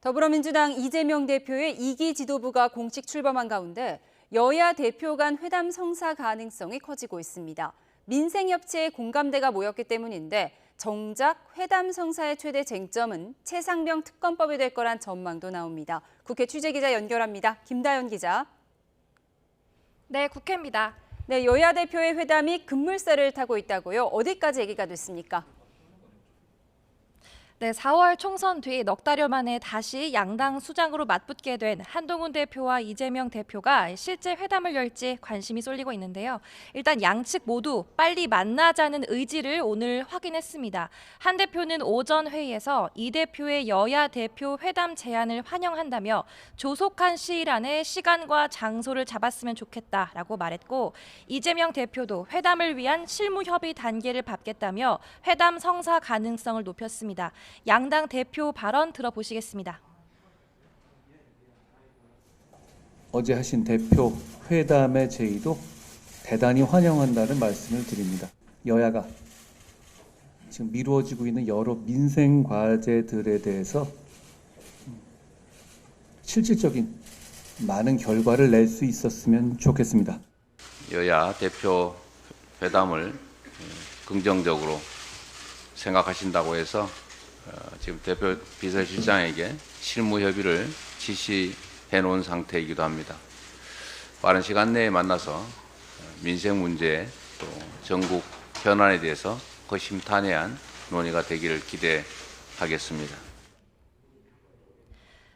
더불어민주당 이재명 대표의 2기 지도부가 공식 출범한 가운데 여야 대표 간 회담 성사 가능성이 커지고 있습니다. 민생협치에 공감대가 모였기 때문인데 정작 회담 성사의 최대 쟁점은 최상병 특검법이 될 거란 전망도 나옵니다. 국회 취재기자 연결합니다. 김다연 기자. 네, 국회입니다. 네, 여야 대표의 회담이 급물살을 타고 있다고요. 어디까지 얘기가 됐습니까? 네, 4월 총선 뒤 넉 달여 만에 다시 양당 수장으로 맞붙게 된 한동훈 대표와 이재명 대표가 실제 회담을 열지 관심이 쏠리고 있는데요. 일단 양측 모두 빨리 만나자는 의지를 오늘 확인했습니다. 한 대표는 오전 회의에서 이 대표의 여야 대표 회담 제안을 환영한다며 조속한 시일 안에 시간과 장소를 잡았으면 좋겠다라고 말했고, 이재명 대표도 회담을 위한 실무 협의 단계를 밟겠다며 회담 성사 가능성을 높였습니다. 양당 대표 발언 들어보시겠습니다. 어제 하신 대표 회담의 제의도 대단히 환영한다는 말씀을 드립니다. 여야가 지금 미루어지고 있는 여러 민생 과제들에 대해서 실질적인 많은 결과를 낼 수 있었으면 좋겠습니다. 여야 대표 회담을 긍정적으로 생각하신다고 해서 지금 대표 비서실장에게 실무 협의를 지시해 놓은 상태이기도 합니다. 빠른 시간 내에 만나서 민생 문제 또 전국 현안에 대해서 허심탄회한 논의가 되기를 기대하겠습니다.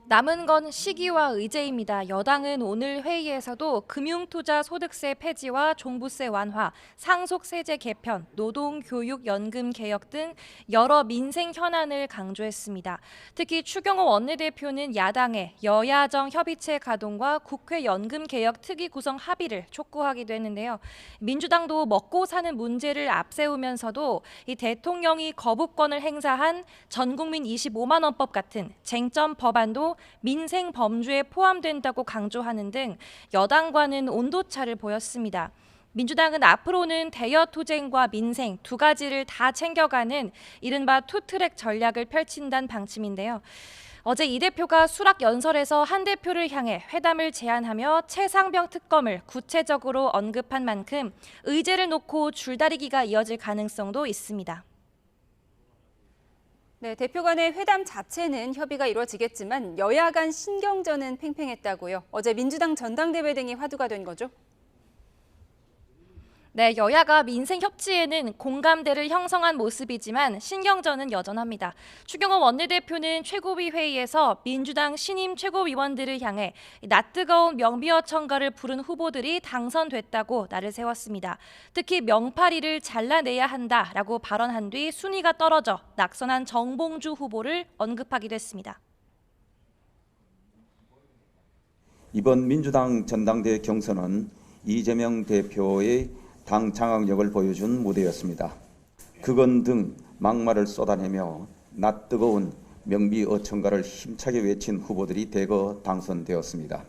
남은 건 시기와 의제입니다. 여당은 오늘 회의에서도 금융투자소득세 폐지와 종부세 완화, 상속세제 개편, 노동교육연금 개혁 등 여러 민생 현안을 강조했습니다. 특히 추경호 원내대표는 야당의 여야정 협의체 가동과 국회 연금 개혁 특위 구성 합의를 촉구하기도 했는데요. 민주당도 먹고 사는 문제를 앞세우면서도 이 대통령이 거부권을 행사한 전국민 25만 원법 같은 쟁점 법안도 민생 범주에 포함된다고 강조하는 등 여당과는 온도차를 보였습니다. 민주당은 앞으로는 대여 투쟁과 민생 두 가지를 다 챙겨가는 이른바 투트랙 전략을 펼친다는 방침인데요. 어제 이 대표가 수락 연설에서 한 대표를 향해 회담을 제안하며 최상병 특검을 구체적으로 언급한 만큼 의제를 놓고 줄다리기가 이어질 가능성도 있습니다. 네, 대표 간의 회담 자체는 협의가 이루어지겠지만 여야 간 신경전은 팽팽했다고요. 어제 민주당 전당대회 등이 화두가 된 거죠? 네, 여야가 민생 협치에는 공감대를 형성한 모습이지만 신경전은 여전합니다. 추경호 원내대표는 최고위 회의에서 민주당 신임 최고위원들을 향해 낯뜨거운 명비어 청가를 부른 후보들이 당선됐다고 날을 세웠습니다. 특히 명파리를 잘라내야 한다라고 발언한 뒤 순위가 떨어져 낙선한 정봉주 후보를 언급하기도 했습니다. 이번 민주당 전당대회 경선은 이재명 대표의 당 장악력을 보여준 무대였습니다. 극언 등 막말을 쏟아내며 낯뜨거운 명비 어천가를 힘차게 외친 후보들이 대거 당선되었습니다.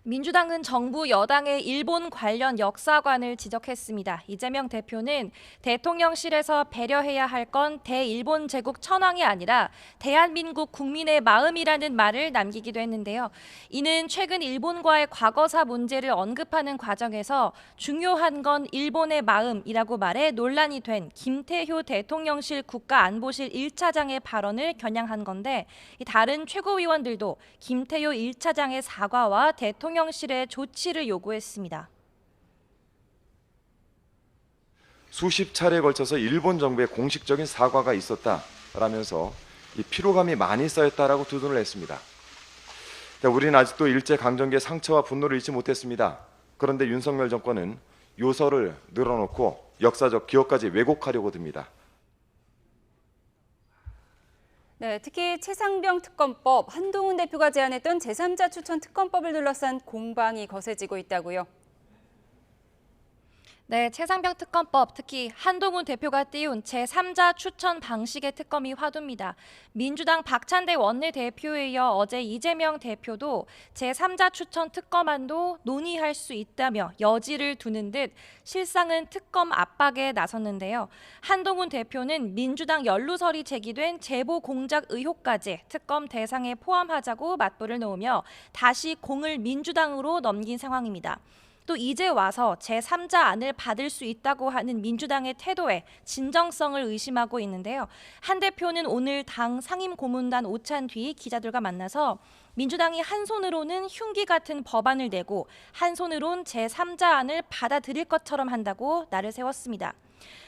민주당은 정부 여당의 일본 관련 역사관을 지적했습니다. 이재명 대표는 대통령실에서 배려해야 할 건 대일본 제국 천황이 아니라 대한민국 국민의 마음이라는 말을 남기기도 했는데요. 이는 최근 일본과의 과거사 문제를 언급하는 과정에서 중요한 건 일본의 마음이라고 말해 논란이 된 김태효 대통령실 국가안보실 1차장의 발언을 겨냥한 건데, 다른 최고위원들도 김태효 1차장의 사과와 대통령실의 조치를 요구했습니다. 수십 차례에 걸쳐서 일본 정부의 공식적인 사과가 있었다라면서 이 피로감이 많이 쌓였다라고 두둔을 했습니다. 우리는 아직도 일제강점기의 상처와 분노를 잊지 못했습니다. 그런데 윤석열 정권은 요설을 늘어놓고 역사적 기억까지 왜곡하려고 듭니다. 네, 특히 최상병 특검법, 한동훈 대표가 제안했던 제3자 추천 특검법을 둘러싼 공방이 거세지고 있다고요. 네, 최상병 특검법, 특히 한동훈 대표가 띄운 제3자 추천 방식의 특검이 화두입니다. 민주당 박찬대 원내대표에 이어 어제 이재명 대표도 제3자 추천 특검안도 논의할 수 있다며 여지를 두는 듯 실상은 특검 압박에 나섰는데요. 한동훈 대표는 민주당 연루설이 제기된 제보 공작 의혹까지 특검 대상에 포함하자고 맞불을 놓으며 다시 공을 민주당으로 넘긴 상황입니다. 또 이제 와서 제3자 안을 받을 수 있다고 하는 민주당의 태도에 진정성을 의심하고 있는데요. 한 대표는 오늘 당 상임고문단 오찬 뒤 기자들과 만나서 민주당이 한 손으로는 흉기 같은 법안을 내고 한 손으론 제3자 안을 받아들일 것처럼 한다고 날을 세웠습니다.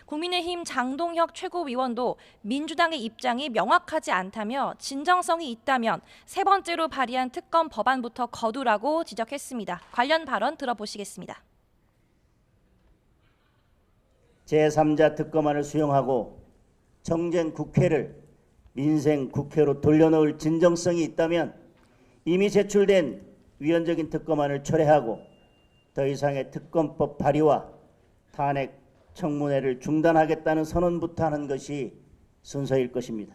국민의힘 장동혁 최고위원도 민주당의 입장이 명확하지 않다며 진정성이 있다면 세 번째로 발의한 특검 법안부터 거두라고 지적했습니다. 관련 발언 들어보시겠습니다. 제3자 특검안을 수용하고 정쟁 국회를 민생 국회로 돌려놓을 진정성이 있다면 이미 제출된 위헌적인 특검안을 철회하고 더 이상의 특검법 발의와 탄핵 청문회를 중단하겠다는 선언부터 하는 것이 순서일 것입니다.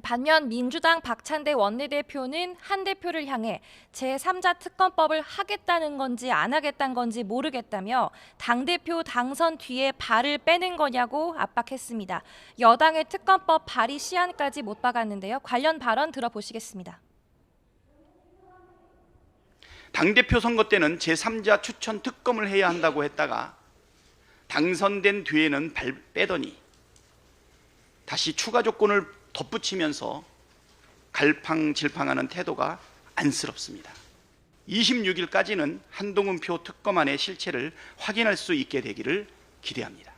반면 민주당 박찬대 원내대표는 한 대표를 향해 제3자 특검법을 하겠다는 건지 안 하겠다는 건지 모르겠다며 당대표 당선 뒤에 발을 빼는 거냐고 압박했습니다. 여당의 특검법 발의 시한까지 못 박았는데요. 관련 발언 들어보시겠습니다. 당대표 선거 때는 제3자 추천 특검을 해야 한다고 했다가 당선된 뒤에는 발 빼더니 다시 추가 조건을 덧붙이면서 갈팡질팡하는 태도가 안쓰럽습니다. 26일까지는 한동훈 표 특검안의 실체를 확인할 수 있게 되기를 기대합니다.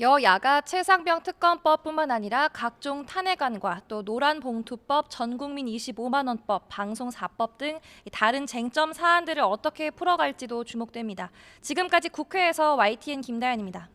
여야가 최상병 특검법뿐만 아니라 각종 탄핵안과 또 노란봉투법, 전국민 25만 원법, 방송사법 등 다른 쟁점 사안들을 어떻게 풀어갈지도 주목됩니다. 지금까지 국회에서 YTN 김다연입니다.